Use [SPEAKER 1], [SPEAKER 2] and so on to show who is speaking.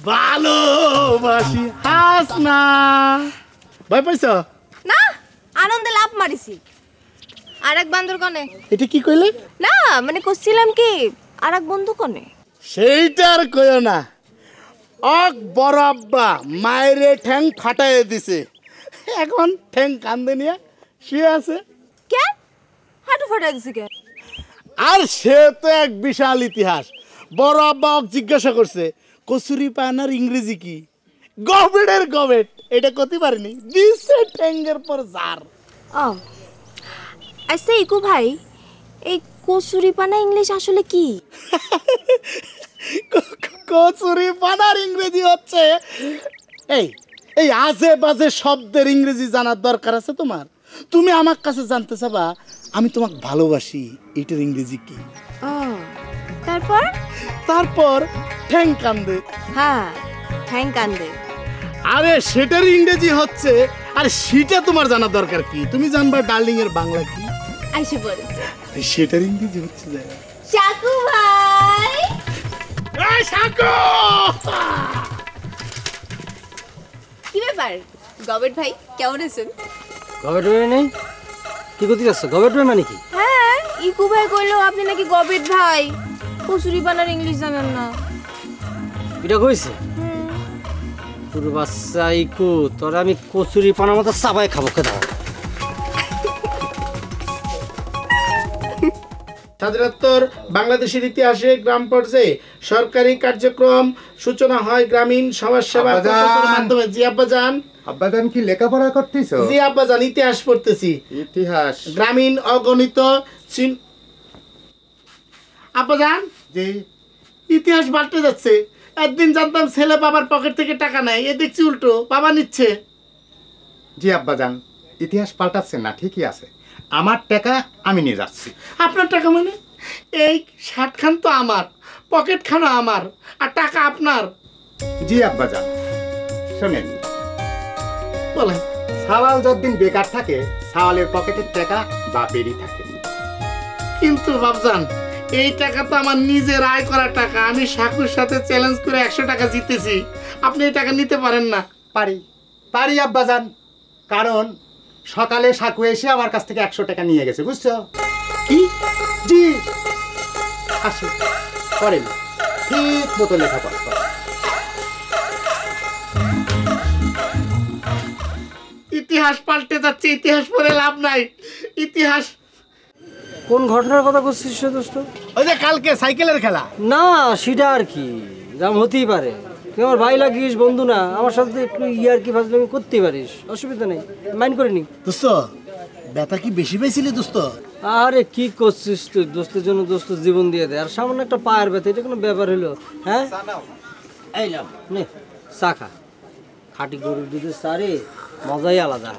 [SPEAKER 1] ভালোবাসি হাস না ভয় পাইছ
[SPEAKER 2] না আনন্দে লাভ মারিছি আরেক বান্দর কনে
[SPEAKER 1] এটা কি কইলে
[SPEAKER 2] না মানে কইছিলাম কি আরেক বন্ধু কনে
[SPEAKER 1] সেইটা আর কইও না অক বড় আব্বা মায়েরে ঠ্যাং ফাটাইয়ে দিছে এখন ঠ্যাং কান্দে নিয়ে শুয়ে আছে
[SPEAKER 2] কে হাঁটু ফাটাই দিছে কে
[SPEAKER 1] আর সে তো এক বিশাল ইতিহাস বড় আব্বা অক জিজ্ঞাসা করছে কচুরি পানার ইংরেজি কি গবেটের গবেট এটা করতে পারিনি দিছে ঠ্যাঙ্গের পর জার
[SPEAKER 2] ও আচ্ছা ইকু ভাই এই কচুরি পানা ইংলিশ আসলে কি
[SPEAKER 1] কচুরি পানার ইংরেজি হচ্ছে এই এই আজে বাজে শব্দের ইংরেজি জানার দরকার আছে তোমার তুমি আমার কাছে জানতে চাবা আমি তোমাকে ভালোবাসি এটার ইংরেজি কি
[SPEAKER 2] ও তারপর
[SPEAKER 1] তারপর ঠ্যাং কান্দে
[SPEAKER 2] হ্যাঁ ঠ্যাং কান্দে
[SPEAKER 1] আরে সেটার ইংরেজি হচ্ছে আর সেটা তোমার জানা দরকার কি তুমি জানবা ডার্লিং এর বাংলা কি
[SPEAKER 2] আইসে পড়েছে
[SPEAKER 1] সেটার ইংরেজি হচ্ছে
[SPEAKER 2] চাকু ভাই
[SPEAKER 1] এই শাকু
[SPEAKER 2] কি ব্যাপার গবেট ভাই কেমন আছেন
[SPEAKER 3] গবেট নেই কি করতে যাচ্ছ গবেট মানে কি
[SPEAKER 2] হ্যাঁ ইকু ভাই কইলো আপনি নাকি গবেট ভাই কচুরি পানার ইংলিশ জানেন না
[SPEAKER 3] এটা কইছে পুরো বাচ্চা ইকু তোরা আমি কচুরি পানার মতো চাবাই খাবো খেতে
[SPEAKER 1] স্বাধীনোত্তর বাংলাদেশের ইতিহাসে গ্রাম পর্যায়ে সরকারি কার্যক্রম সূচনা হয় গ্রামীণ সমাজসেবা প্রকল্পের মাধ্যমে জি আব্বাজান
[SPEAKER 4] আব্বাজান কি লেখাপড়া করতেছো
[SPEAKER 1] জি আব্বাজান ইতিহাস পড়তেছি
[SPEAKER 4] ইতিহাস
[SPEAKER 1] গ্রামীণ অগণিত আব্বাজান
[SPEAKER 4] জি
[SPEAKER 1] ইতিহাস পাল্টে যাচ্ছে একদিন জানতাম ছেলে বাবার পকেট থেকে টাকা নেয় এ দেখছি উল্টো বাবা নিচ্ছে
[SPEAKER 4] জি আব্বাজান ইতিহাস পাল্টাচ্ছে না ঠিকই আছে আমার টাকা আমি নিয়ে যাচ্ছি
[SPEAKER 1] আপনার টাকা মানে এই শার্ট খান তো আমার পকেট খানা আমার আর টাকা আপনার
[SPEAKER 4] জি আব্বাজান শোনেন
[SPEAKER 1] বলেন
[SPEAKER 4] সাওয়াল যতদিন বেকার থাকে সাওয়ালের পকেটের টাকা বাপেরই থাকে
[SPEAKER 1] কিন্তু বাবজান এই টাকা তো আমার নিজের আয় করা টাকা আমি শাকুর সাথে চ্যালেঞ্জ করে 100 টাকা জিতেছি আপনি এই টাকা নিতে পারেন না
[SPEAKER 4] পারি পারি আব্বাজান কারণ সকালে সাকু এসে আমার কাছ থেকে 100 টাকা নিয়ে গেছে বুঝছো
[SPEAKER 1] কি
[SPEAKER 4] জি আসি করেন ঠিক মতো লেখাপড়া করেন
[SPEAKER 1] ইতিহাস পাল্টে যাচ্ছে ইতিহাস পড়ে লাভ নাই ইতিহাস
[SPEAKER 3] কোন ঘটনার কথা করছিস দোস্ত
[SPEAKER 1] ওই যে কালকে সাইকেলের খেলা
[SPEAKER 3] না সেটা আর কি দাম হতেই পারে তুই আমার ভাই লাগিস বন্ধু না আমার সাথে একটু ইয়ার কি ফাজলামি করতেই পারিস অসুবিধা নেই মাইন্ড করে নি
[SPEAKER 1] দোস্ত ব্যথা কি বেশি পেয়েছিলি দোস্ত
[SPEAKER 3] আরে কি করছিস তুই দোস্তের জন্য দোস্ত জীবন দিয়ে দে আর সামান্য একটা পায়ের ব্যথা এটা কোনো ব্যাপার হলো হ্যাঁ এই নাও নে চা খা খাঁটি গরুর দুধের চা রে মজাই আলাদা